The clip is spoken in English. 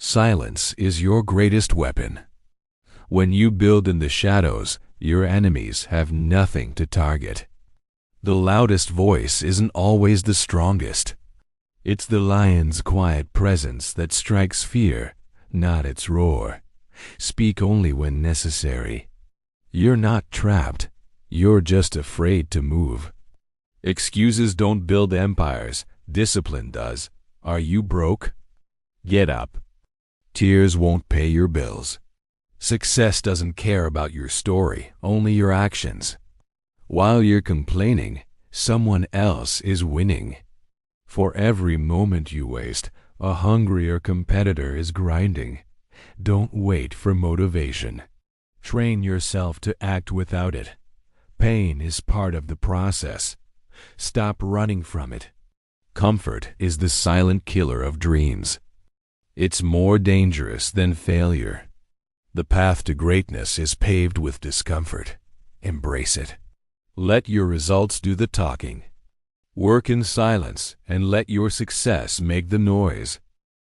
Silence is your greatest weapon. When you build in the shadows, your enemies have nothing to target. The loudest voice isn't always the strongest. It's the lion's quiet presence that strikes fear, not its roar. Speak only when necessary. You're not trapped. You're just afraid to move. Excuses don't build empires. Discipline does. Are you broke? Get up. Tears won't pay your bills. Success doesn't care about your story, only your actions. While you're complaining, someone else is winning. For every moment you waste, a hungrier competitor is grinding. Don't wait for motivation. Train yourself to act without it. Pain is part of the process. Stop running from it. Comfort is the silent killer of dreams. It's more dangerous than failure. The path to greatness is paved with discomfort. Embrace it. Let your results do the talking. Work in silence and let your success make the noise.